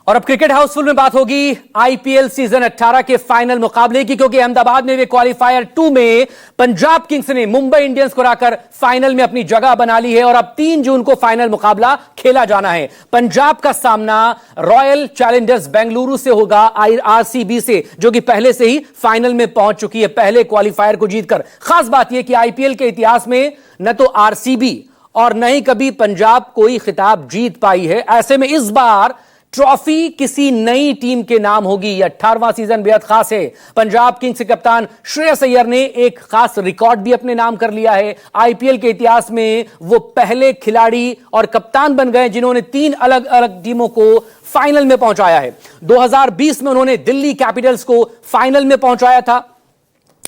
और अब क्रिकेट हाउसफुल में बात होगी आईपीएल सीजन 18 के फाइनल मुकाबले की, क्योंकि अहमदाबाद में वे क्वालिफायर 2 में पंजाब किंग्स ने मुंबई इंडियंस को हराकर फाइनल में अपनी जगह बना ली है और अब 3 जून को फाइनल मुकाबला खेला जाना है। पंजाब का सामना रॉयल चैलेंजर्स बेंगलुरु से होगा आरसीबी से, जो कि पहले से ही फाइनल में पहुंच चुकी है पहले क्वालिफायर को जीतकर। खास बात यह कि आईपीएल के इतिहास में न तो आरसीबी और न ही कभी पंजाब कोई खिताब जीत पाई है। ऐसे में इस बार ट्रॉफी किसी नई टीम के नाम होगी। यह 18वां सीजन बेहद खास है। पंजाब किंग्स के कप्तान श्रेयस अय्यर ने एक खास रिकॉर्ड भी अपने नाम कर लिया है। आईपीएल के इतिहास में वो पहले खिलाड़ी और कप्तान बन गए जिन्होंने 3 अलग अलग टीमों को फाइनल में पहुंचाया है। 2020 में उन्होंने दिल्ली कैपिटल्स को फाइनल में पहुंचाया था।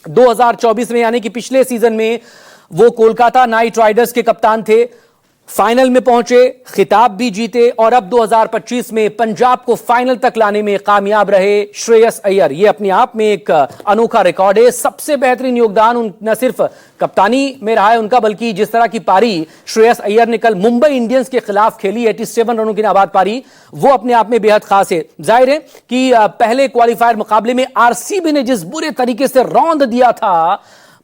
2024 में यानी कि पिछले सीजन में वो कोलकाता नाइट राइडर्स के कप्तान थे, फाइनल में पहुंचे, खिताब भी जीते और अब 2025 में पंजाब को फाइनल तक लाने में कामयाब रहे श्रेयस अय्यर। यह अपने आप में एक अनोखा रिकॉर्ड है। सबसे बेहतरीन योगदान न सिर्फ कप्तानी में रहा है उनका, बल्कि जिस तरह की पारी श्रेयस अय्यर ने कल मुंबई इंडियंस के खिलाफ खेली, 87 रनों की नाबाद पारी, वो अपने आप में बेहद खास है। जाहिर है कि पहले क्वालिफायर मुकाबले में आरसीबी ने जिस बुरे तरीके से रौंद दिया था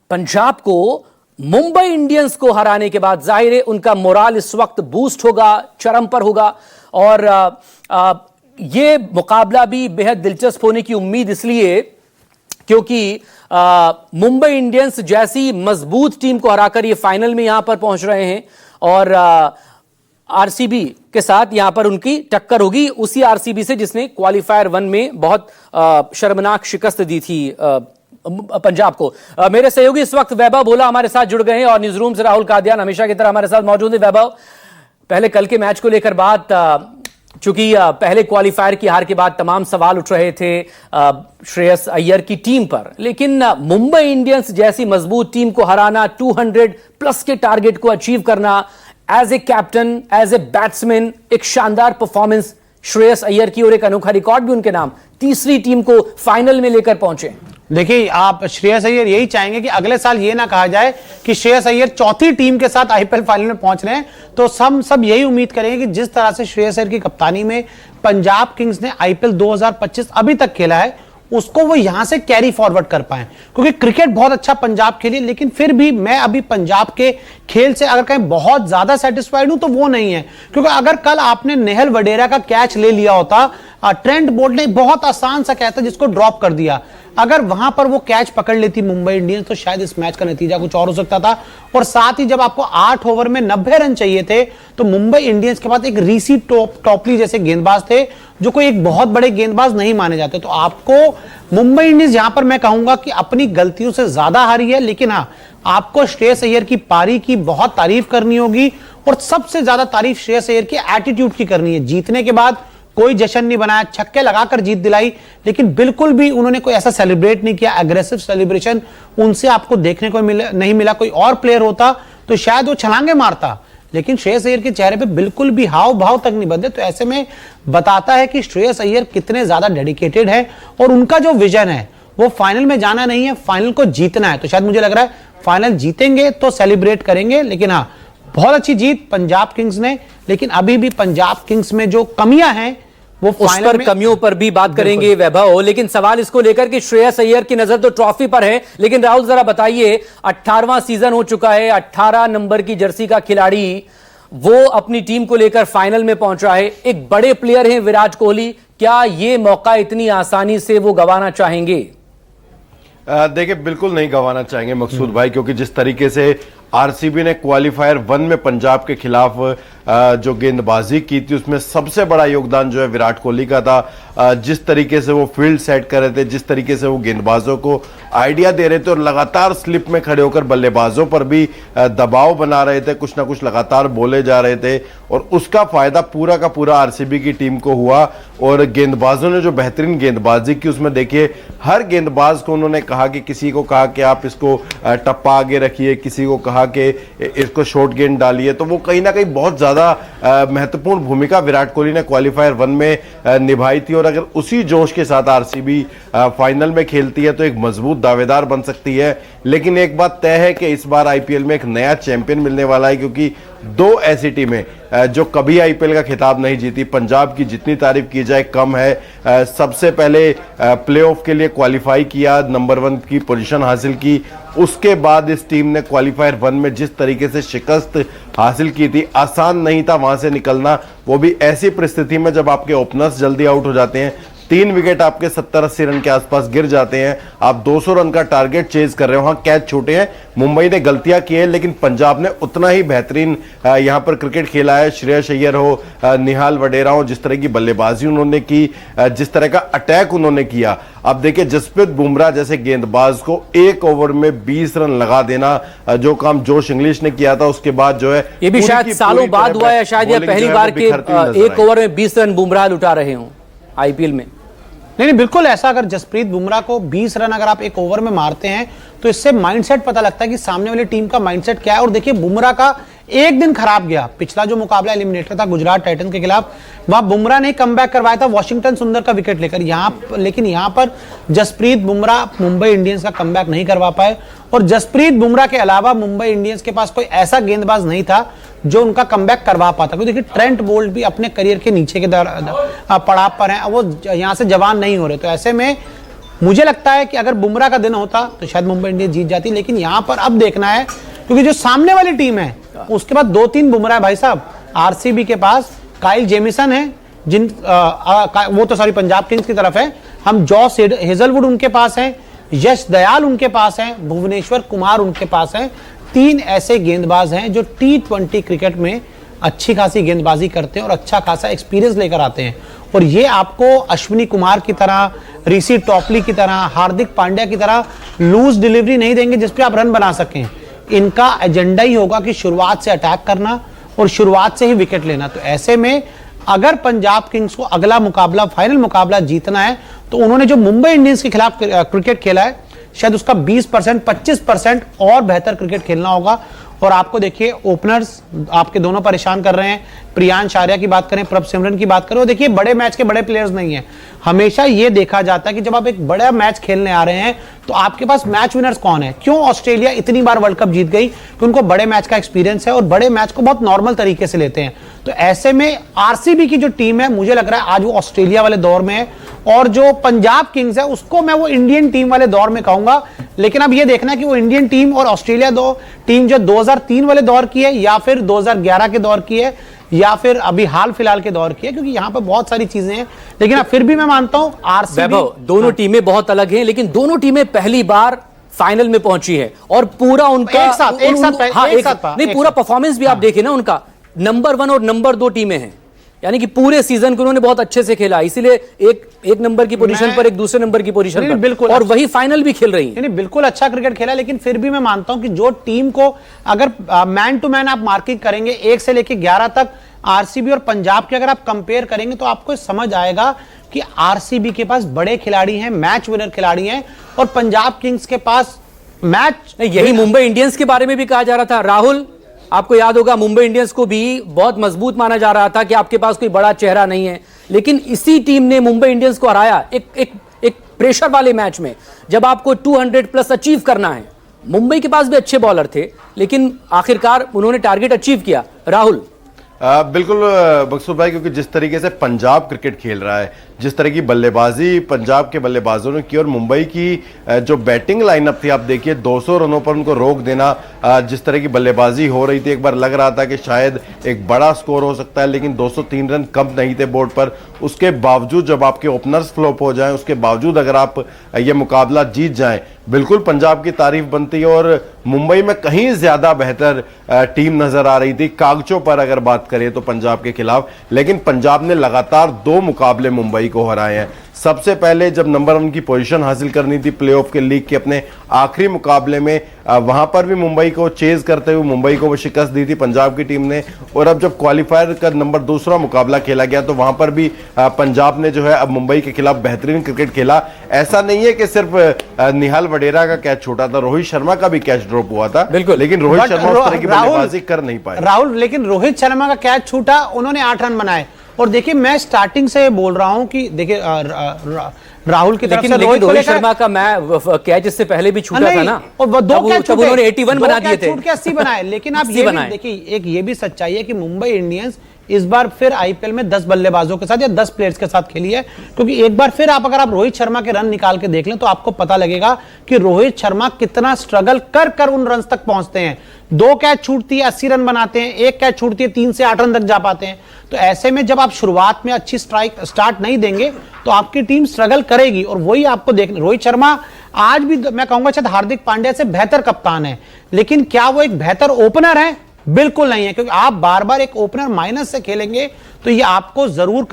पंजाब को, मुंबई इंडियंस को हराने के बाद जाहिर है उनका मोराल इस वक्त बूस्ट होगा, चरम पर होगा। और यह मुकाबला भी बेहद दिलचस्प होने की उम्मीद इसलिए क्योंकि मुंबई इंडियंस जैसी मजबूत टीम को हराकर ये फाइनल में यहां पर पहुंच रहे हैं और आरसीबी के साथ यहां पर उनकी टक्कर होगी, उसी आरसीबी से जिसने क्वालिफायर 1 में बहुत शर्मनाक शिकस्त दी थी पंजाब को। मेरे सहयोगी इस वक्त वैभव भोला हमारे साथ जुड़ गए हैं और न्यूज रूम से राहुल कादियान हमेशा की तरह हमारे साथ मौजूद है। वैभव, पहले कल के मैच को लेकर बात, चूंकि पहले क्वालिफायर की हार के बाद तमाम सवाल उठ रहे थे श्रेयस अय्यर की टीम पर, लेकिन मुंबई इंडियंस जैसी मजबूत टीम को हराना, 200 प्लस के टारगेट को अचीव करना, as a captain, as a batsman, एक शानदार परफॉर्मेंस श्रेयस अय्यर की और एक अनोखा रिकॉर्ड भी उनके नाम, तीसरी टीम को फाइनल में लेकर पहुंचे। देखिए, आप श्रेयस अय्यर यही चाहेंगे कि अगले साल ये ना कहा जाए कि श्रेयस अय्यर चौथी टीम के साथ आईपीएल फाइनल में पहुंच रहे हैं। तो सब यही उम्मीद करेंगे कि जिस तरह से श्रेयस अय्यर की कप्तानी में पंजाब किंग्स ने आईपीएल 2025 अभी तक खेला है, उसको वो यहां से कैरी फॉरवर्ड कर पाए, क्योंकि क्रिकेट बहुत अच्छा पंजाब खेली, लेकिन फिर भी मैं अभी पंजाब के खेल से अगर कहीं बहुत ज्यादा सेटिस्फाइड हूं तो वो नहीं है। क्योंकि अगर कल आपने नेहल वडेरा का कैच ले लिया होता, ट्रेंट बोल्ट ने बहुत आसान सा कैच था जिसको ड्रॉप कर दिया, अगर वहां पर वो कैच पकड़ लेती मुंबई इंडियंस तो शायद इस मैच का नतीजा कुछ और हो सकता था। और साथ ही जब आपको 8 ओवर में 90 रन चाहिए थे तो मुंबई इंडियंस के पास एक ऋषि टॉपली जैसे गेंदबाज थे जो कोई एक बहुत बड़े गेंदबाज नहीं माने जाते। तो आपको मुंबई इंडियंस यहां पर मैं कहूंगा कि अपनी गलतियों से ज्यादा हारी है, लेकिन हाँ, आपको श्रेयस अय्यर की पारी की बहुत तारीफ करनी होगी और सबसे ज्यादा तारीफ श्रेयस अय्यर की एटीट्यूड की करनी है। जीतने के बाद कोई जश्न नहीं बनाया, छक्के लगाकर जीत दिलाई, लेकिन बिल्कुल भी उन्होंने कोई ऐसा सेलिब्रेट नहीं किया, एग्रेसिव सेलिब्रेशन उनसे आपको देखने को नहीं मिला। कोई और प्लेयर होता तो शायद वो छलांगे मारता, लेकिन श्रेयस अय्यर के चेहरे पे बिल्कुल भी हाव भाव तक नहीं बदले। तो ऐसे में बताता है कि श्रेयस अय्यर कितने ज्यादा डेडिकेटेड है और उनका जो विजन है वो फाइनल में जाना नहीं है, फाइनल को जीतना है। तो शायद मुझे लग रहा है फाइनल जीतेंगे तो सेलिब्रेट करेंगे, लेकिन हाँ, बहुत अच्छी जीत पंजाब किंग्स ने, लेकिन अभी भी पंजाब किंग्स में जो कमियां हैं वो उस पर कमियों पर भी बात करेंगे वैभव, लेकिन सवाल इसको लेकर कि श्रेयस अय्यर की नजर तो ट्रॉफी पर है, लेकिन राहुल जरा बताइए, 18वां सीजन हो चुका है, 18 नंबर की जर्सी का खिलाड़ी वो अपनी टीम को लेकर फाइनल में पहुंचा है, एक बड़े प्लेयर हैं विराट कोहली, क्या ये मौका इतनी आसानी से वो गंवाना चाहेंगे? देखिए, बिल्कुल नहीं गंवाना चाहेंगे मकसूद भाई, क्योंकि जिस तरीके से आरसीबी ने क्वालिफायर 1 में पंजाब के खिलाफ जो गेंदबाजी की थी उसमें सबसे बड़ा योगदान जो है विराट कोहली का था। जिस तरीके से वो फील्ड सेट कर रहे थे, जिस तरीके से वो गेंदबाजों को आइडिया दे रहे थे और लगातार स्लिप में खड़े होकर बल्लेबाजों पर भी दबाव बना रहे थे, कुछ ना कुछ लगातार बोले जा रहे थे और उसका फायदा पूरा का पूरा आरसीबी की टीम को हुआ। और गेंदबाजों ने जो बेहतरीन गेंदबाजी की उसमें देखिए, हर गेंदबाज को उन्होंने कहा कि किसी को कहा कि आप इसको टप्पा आगे रखिए, किसी को कहा कि इसको शॉर्ट गेंद डालिए, तो वो कहीं ना कहीं बहुत ज्यादा महत्वपूर्ण भूमिका विराट कोहली ने क्वालिफायर 1 में निभाई थी। और अगर उसी जोश के साथ आरसीबी फाइनल में खेलती है तो एक मजबूत दावेदार बन सकती है। लेकिन एक बात तय है कि इस बार आईपीएल में एक नया चैंपियन मिलने वाला है, क्योंकि दो ऐसी टीमें जो कभी आईपीएल का खिताब नहीं जीती, पंजाब की जितनी तारीफ की जाए कम है। सबसे पहले प्लेऑफ के लिए क्वालिफाई किया, नंबर 1 की पोजीशन हासिल की, उसके बाद इस टीम ने क्वालिफायर 1 में जिस तरीके से शिकस्त हासिल की थी, आसान नहीं था वहां से निकलना, वो भी ऐसी परिस्थिति में जब आपके ओपनर्स जल्दी आउट हो जाते हैं। 3 विकेट आपके 70-80 रन के आसपास गिर जाते हैं, आप 200 रन का टारगेट चेज कर रहे हो, वहां कैच छोटे हैं। मुंबई ने गलतियां की है, लेकिन पंजाब ने उतना ही बेहतरीन यहां पर क्रिकेट खेला है। श्रेयस अय्यर हो, निहाल वडेरा हो, जिस तरह की बल्लेबाजी उन्होंने की, जिस तरह का अटैक उन्होंने किया। अब देखिए, जसप्रीत बुमराह जैसे गेंदबाज को 1 ओवर में 20 रन लगा देना, जो काम जोश इंग्लिश ने किया था, उसके बाद जो है ये भी शायद सालों बाद हुआ है, शायद यह पहली बार के 1 ओवर में 20 रन बुमराह लुटा रहे हो आईपीएल में। नहीं बिल्कुल ऐसा, अगर जसप्रीत बुमराह को 20 रन अगर आप 1 ओवर में मारते हैं तो इससे माइंडसेट पता लगता है कि सामने वाली टीम का माइंडसेट क्या है। और देखिए, बुमराह का एक दिन खराब गया, पिछला जो मुकाबला एलिमिनेटर था गुजरात टाइटंस के खिलाफ, वहां बुमराह ने कमबैक करवाया था वॉशिंगटन सुंदर का विकेट लेकर। लेकिन यहां पर जसप्रीत बुमराह मुंबई इंडियंस का कमबैक नहीं करवा पाए। और जसप्रीत बुमराह के अलावा मुंबई इंडियंस के पास कोई ऐसा गेंदबाज नहीं था जो उनका कमबैक करवा पाता। क्योंकि देखिए, ट्रेंट बोल्ट भी अपने करियर के नीचे के पड़ाव पर हैं, वो यहां से जवान नहीं हो रहे। तो ऐसे में मुझे लगता है कि अगर बुमराह का दिन होता तो शायद मुंबई इंडियंस जीत जाती। लेकिन यहां पर अब देखना है, क्योंकि जो सामने वाली टीम है उसके बाद 2-3 बुमराह भाई साहब। आरसीबी के पास काइल जेमिसन है, वो तो सॉरी पंजाब किंग्स की तरफ है। हम जॉस हेजलवुड उनके पास है, यश दयाल उनके पास है, भुवनेश्वर कुमार उनके पास है। 3 ऐसे गेंदबाज हैं जो T20 क्रिकेट में अच्छी खासी गेंदबाजी करते हैं और अच्छा खासा एक्सपीरियंस लेकर आते हैं। और ये आपको अश्विनी कुमार की तरह, ऋषि टॉपली की तरह, हार्दिक पांड्या की तरह लूज डिलीवरी नहीं देंगे जिस पे आप रन बना सकें। इनका एजेंडा ही होगा कि शुरुआत से अटैक करना और शुरुआत से ही विकेट लेना। तो ऐसे में अगर पंजाब किंग्स को अगला मुकाबला, फाइनल मुकाबला जीतना है, तो उन्होंने जो मुंबई इंडियंस के खिलाफ क्रिकेट खेला है, शायद उसका 20%, 25% और बेहतर क्रिकेट खेलना होगा। और आपको देखिए, ओपनर्स आपके दोनों परेशान कर रहे हैं। प्रियांश आर्या की बात करें, प्रभ सिमरन की बात करें, देखिए बड़े मैच के बड़े प्लेयर्स नहीं है। हमेशा ये देखा जाता है कि जब आप एक बड़ा मैच खेलने आ रहे हैं तो आपके पास मैच विनर्स कौन है। क्यों ऑस्ट्रेलिया इतनी बार वर्ल्ड कप जीत गई? कि उनको बड़े मैच का एक्सपीरियंस है और बड़े मैच को बहुत नॉर्मल तरीके से लेते हैं। तो ऐसे में आरसीबी की जो टीम है, मुझे लग रहा है आज वो ऑस्ट्रेलिया वाले दौर में है, और जो पंजाब किंग्स है उसको मैं वो इंडियन टीम वाले दौर में कहूंगा। लेकिन अब ये देखना है कि वो इंडियन टीम और ऑस्ट्रेलिया टीम जो 2003 वाले दौर की है, या फिर 2011 के दौर की है, या फिर अभी हाल फिलहाल के दौर की है, क्योंकि यहां पर बहुत सारी चीजें हैं। लेकिन फिर भी मैं मानता हूं आरसीबी, दोनों टीमें बहुत अलग हैं, लेकिन दोनों टीमें पहली बार फाइनल में पहुंची है और पूरा उनका एक साथ पूरा परफॉर्मेंस भी आप देखें ना, उनका नंबर 1 और नंबर 2 टीमें हैं। यानी कि पूरे सीजन को उन्होंने बहुत अच्छे से खेला, इसीलिए एक नंबर की पोजीशन पर, एक दूसरे नंबर की पोजीशन पर, बिल्कुल, और वही फाइनल भी खेल रही है। बिल्कुल अच्छा क्रिकेट खेला। लेकिन फिर भी मैं मानता हूं कि जो टीम को अगर मैन टू मैन आप मार्किंग करेंगे 1 से लेकर 11 तक, आरसीबी और पंजाब के अगर आप कंपेयर करेंगे तो आपको समझ आएगा कि आरसीबी के पास बड़े खिलाड़ी हैं, मैच विनर खिलाड़ी हैं, और पंजाब किंग्स के पास मैच। यही मुंबई इंडियंस के बारे में भी कहा जा रहा था। राहुल, आपको याद होगा मुंबई इंडियंस को भी बहुत मजबूत माना जा रहा था कि आपके पास कोई बड़ा चेहरा नहीं है, लेकिन इसी टीम ने मुंबई इंडियंस को हराया एक प्रेशर वाले मैच में, जब आपको 200 प्लस अचीव करना है। मुंबई के पास भी अच्छे बॉलर थे, लेकिन आखिरकार उन्होंने टारगेट अचीव किया। राहुल, बिल्कुल मकसूद भाई, क्योंकि जिस तरीके से पंजाब क्रिकेट खेल रहा है, जिस तरह की बल्लेबाजी पंजाब के बल्लेबाजों ने की, और मुंबई की जो बैटिंग लाइनअप थी, आप देखिए 200 रनों पर उनको रोक देना, जिस तरह की बल्लेबाजी हो रही थी, एक बार लग रहा था कि शायद एक बड़ा स्कोर हो सकता है, लेकिन 203 रन कम नहीं थे बोर्ड पर। उसके बावजूद जब आपके ओपनर्स फ्लॉप हो जाएं, उसके बावजूद अगर आप ये मुकाबला जीत जाएं, बिल्कुल पंजाब की तारीफ बनती है। और मुंबई में कहीं ज्यादा बेहतर टीम नजर आ रही थी कागजों पर अगर बात करें तो पंजाब के खिलाफ, लेकिन पंजाब ने लगातार 2 मुकाबले मुंबई को हराए हैं। सबसे पहले जब नंबर 1 की पोजीशन हासिल करनी थी प्लेऑफ के लीग के अपने आखिरी मुकाबले में, वहां पर भी मुंबई को चेज करते हुए मुंबई को वो शिकस्त दी थी पंजाब की टीम ने। और अब जब क्वालिफायर का नंबर 2 मुकाबला खेला गया तो वहां पर भी पंजाब ने जो है अब मुंबई के खिलाफ बेहतरीन क्रिकेट खेला। ऐसा नहीं है कि सिर्फ निहाल वडेरा का कैच छोटा था, रोहित शर्मा का भी कैच ड्रॉप हुआ था, लेकिन रोहित शर्मा उस तरह की बल्लेबाजी कर नहीं पाए। राहुल, लेकिन रोहित शर्मा का कैच छूटा, उन्होंने 8 रन बनाए। और देखिए, मैं स्टार्टिंग से बोल रहा हूं कि देखिए राहुल की तरफ लेकिन से लेकिन रोहित को रोहित लेकर शर्मा का मैं कैच इससे पहले भी छूटा था ना, और वो दो तब कैच तब उन्होंने 81 बना दिए थे, छूट के 80 बनाए। लेकिन आप 80 ये भी बनाए। देखिए, एक ये भी सच्चाई है कि मुंबई इंडियंस इस बार फिर आईपीएल में 10 बल्लेबाजों के साथ या 10 प्लेयर्स के साथ खेली है, क्योंकि एक बार फिर अगर आप रोहित शर्मा के रन निकाल के देख लें तो आपको पता लगेगा कि रोहित शर्मा कितना स्ट्रगल कर कर उन रन तक पहुंचते हैं। 2 कैच छूटती है 80 रन बनाते हैं, 1 कैच छूटती है 3 से 8 रन तक जा पाते हैं। तो ऐसे में जब आप शुरुआत में अच्छी स्टार्ट नहीं देंगे तो आपकी टीम स्ट्रगल करेगी, और वही आपको देखना। रोहित शर्मा आज भी मैं कहूंगा शायद हार्दिक पांड्या से बेहतर कप्तान है, लेकिन क्या वो एक बेहतर ओपनर है? बिल्कुल नहीं है, क्योंकि आप बार बार एक ओपनर माइनस से खेलेंगे तो ये आपको जरूर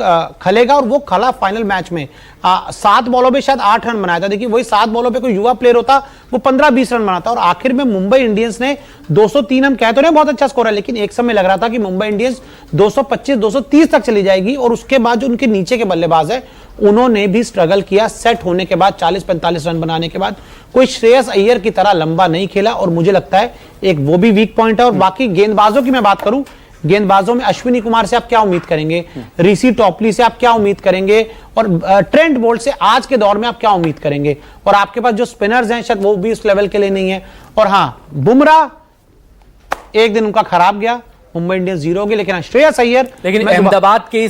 खलेगा, और वो खला फाइनल मैच में। 7 बॉलों पे शायद 8 रन बनाया था। देखिए वही 7 बॉलों पे कोई युवा प्लेयर होता वो 15-20 रन बनाता, और आखिर में मुंबई इंडियंस ने 203 रन, कह तो नहीं बहुत अच्छा स्कोर है, लेकिन एक समय लग रहा था कि मुंबई इंडियंस 225-230 तक चली जाएगी। और उसके बाद जो उनके नीचे के बल्लेबाज है उन्होंने भी स्ट्रगल किया। सेट होने के बाद 40-45 रन बनाने के बाद कोई श्रेयस अय्यर की तरह लंबा नहीं खेला, और मुझे लगता है एक वो भी वीक पॉइंट है। और बाकी गेंदबाजों की मैं बात करूं, गेंदबाजों में अश्विनी कुमार से आप क्या उम्मीद करेंगे, ऋषि टॉपली से आप क्या उम्मीद करेंगे, और ट्रेंट बोल्ट से आज के दौर में आप क्या उम्मीद करेंगे? और आपके पास जो स्पिनर्स हैं शायद वो भी उस लेवल के लिए नहीं है। और हां, बुमराह एक दिन उनका खराब गया, मुंबई इंडियंस 0 होगी, लेकिन श्रेयस अय्यर। लेकिन अहमदाबाद के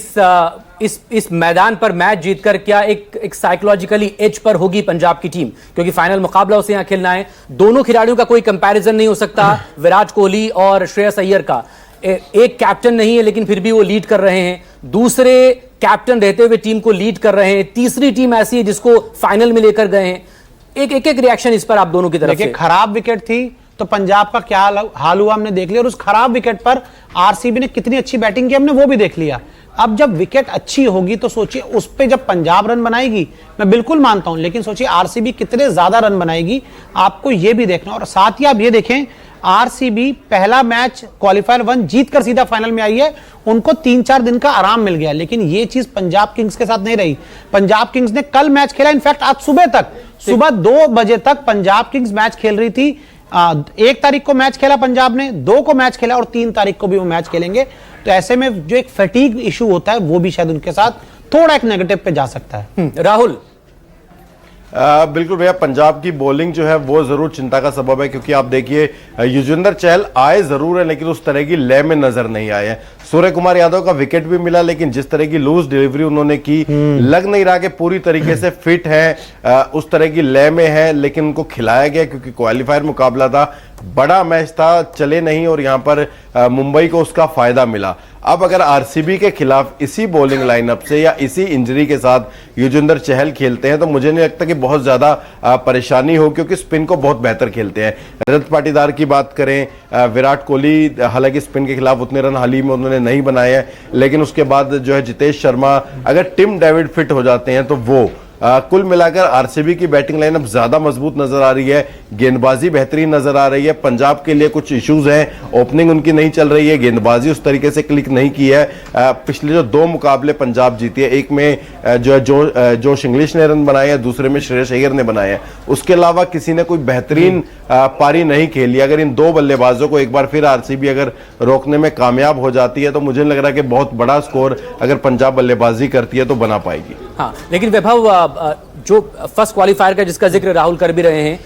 इस मैदान पर मैच जीतकर क्या एक साइकोलॉजिकली एज पर होगी पंजाब की टीम? क्योंकि फाइनल मुकाबला उसे यहां खेलना है। दोनों खिलाड़ियों का कोई कंपैरिजन नहीं हो सकता, विराट कोहली और श्रेयस अय्यर का। एक कैप्टन नहीं है लेकिन फिर भी वो लीड कर रहे हैं, दूसरे कैप्टन रहते हुए टीम को लीड कर रहे हैं, तीसरी टीम ऐसी है जिसको फाइनल में लेकर गए हैं। एक रिएक्शन इस पर आप दोनों की तरफ से। खराब विकेट थी तो पंजाब का क्या हाल हुआ हमने देख लिया, और उस खराब विकेट पर आरसीबी ने कितनी अच्छी बैटिंग की हमने वो भी देख लिया। अब जब विकेट अच्छी होगी तो सोचिए उस पे जब पंजाब रन बनाएगी, मैं बिल्कुल मानता हूं, लेकिन सोचिए आरसीबी कितने ज्यादा रन बनाएगी, आपको यह भी देखना। और साथ ही आप ये देखें, आरसीबी पहला मैच क्वालिफायर 1 जीतकर सीधा फाइनल में आई है, उनको 3-4 दिन का आराम मिल गया, लेकिन ये चीज पंजाब किंग्स के साथ नहीं रही। पंजाब किंग्स ने कल मैच खेला, इनफैक्ट आज सुबह 2 बजे तक पंजाब किंग्स मैच खेल रही थी। 1 तारीख को मैच खेला पंजाब ने, 2 को मैच खेला, और 3 तारीख को भी वो मैच खेलेंगे। तो ऐसे में जो एक फटीग इशू होता है वो भी शायद उनके साथ थोड़ा एक नेगेटिव पे जा सकता है। राहुल, बिल्कुल भैया, पंजाब की बॉलिंग जो है वो जरूर चिंता का सबब है, क्योंकि आप देखिए युजवेंद्र चहल आए जरूर है लेकिन उस तरह की लय में नजर नहीं आए हैं। सूर्य कुमार यादव का विकेट भी मिला, लेकिन जिस तरह की लूज डिलीवरी उन्होंने की, लग नहीं रहा कि पूरी तरीके से फिट है, उस तरह की लय में है। लेकिन उनको खिलाया गया क्योंकि क्वालिफायर मुकाबला था, बड़ा मैच था, चले नहीं, और यहां पर मुंबई को उसका फायदा मिला। अब अगर आरसीबी के खिलाफ इसी बॉलिंग लाइनअप से या इसी इंजरी के साथ युजवेंद्र चहल खेलते हैं तो मुझे नहीं लगता कि बहुत ज्यादा परेशानी हो, क्योंकि स्पिन को बहुत बेहतर खेलते हैं। रजत पाटीदार की बात करें, विराट कोहली हालांकि स्पिन के खिलाफ उतने रन हाल ही में उन्होंने नहीं बनाए हैं, लेकिन उसके बाद जो है जितेश शर्मा, अगर टिम डेविड फिट हो जाते हैं तो वो कुल मिलाकर आरसीबी की बैटिंग लाइनअप ज्यादा मजबूत नजर आ रही है, गेंदबाजी बेहतरीन नजर आ रही है। पंजाब के लिए कुछ इश्यूज हैं, ओपनिंग उनकी नहीं चल रही है, गेंदबाजी उस तरीके से क्लिक नहीं की है। पिछले जो 2 मुकाबले पंजाब जीती है, एक में जो है जोश इंग्लिश ने रन बनाए हैं, दूसरे में श्रेयस अय्यर ने बनाए हैं, उसके अलावा किसी ने कोई बेहतरीन पारी नहीं खेली। अगर इन 2 बल्लेबाजों को एक बार फिर आरसीबी अगर रोकने में कामयाब हो जाती है तो मुझे नहीं लग रहा कि बहुत बड़ा स्कोर अगर पंजाब बल्लेबाजी करती है तो बना पाएगी। हाँ, लेकिन वैभव, जो फर्स्ट क्वालिफायर का जिसका जिक्र राहुल कर भी रहे हैं,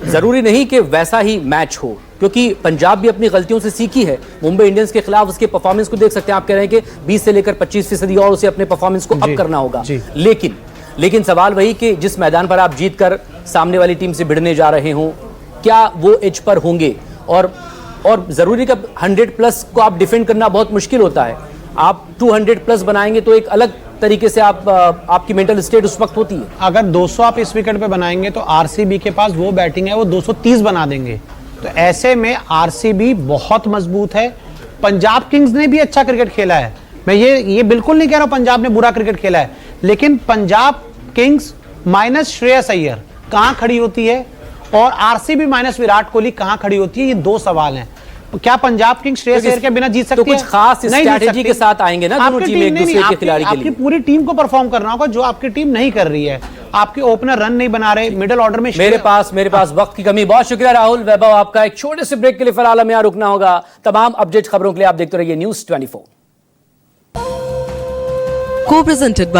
जरूरी नहीं कि वैसा ही मैच हो, क्योंकि पंजाब भी अपनी गलतियों से सीखी है। मुंबई इंडियंस के खिलाफ उसके परफॉर्मेंस को देख सकते हैं, आप कह रहे हैं कि 20 से लेकर 25% और उसे अपने परफॉर्मेंस को अप करना होगा। लेकिन सवाल वही कि जिस मैदान पर आप जीतकर सामने वाली टीम से भिड़ने जा रहे हो, क्या वो एज पर होंगे? और जरूरी का 100+ को आप डिफेंड करना बहुत मुश्किल होता है। आप 200+ बनाएंगे तो एक अलग तरीके से आपकी मेंटल स्टेट उस वक्त होती है। अगर 200 आप इस विकेट पे बनाएंगे तो आरसीबी के पास वो बैटिंग है, वो 230 बना देंगे। तो ऐसे में आरसीबी बहुत मजबूत है। पंजाब किंग्स ने भी अच्छा क्रिकेट खेला है, मैं ये बिल्कुल नहीं कह रहा हूं पंजाब ने बुरा क्रिकेट खेला है, लेकिन पंजाब किंग्स माइनस श्रेयस अय्यर कहां खड़ी होती है और आरसीबी माइनस विराट कोहली कहां खड़ी होती है, ये 2 सवाल हैं। क्या पंजाब किंग्स श्रेयस अय्यर के बिना जीत सकती है? तो कुछ खास स्ट्रैटेजी के साथ आएंगे ना दोनों टीम एक दूसरे के खिलाड़ी के लिए। आपकी पूरी टीम को परफॉर्म करना होगा, जो आपकी टीम नहीं कर रही है। आपके ओपनर रन नहीं बना रहे, मिडिल ऑर्डर में मेरे पास वक्त की कमी। बहुत शुक्रिया राहुल। वैभव, आपका एक छोटे से ब्रेक के लिए फिलहाल हमें यहां रुकना होगा। तमाम अपडेट खबरों के लिए आप देखते रहिए News 24। Co-presented by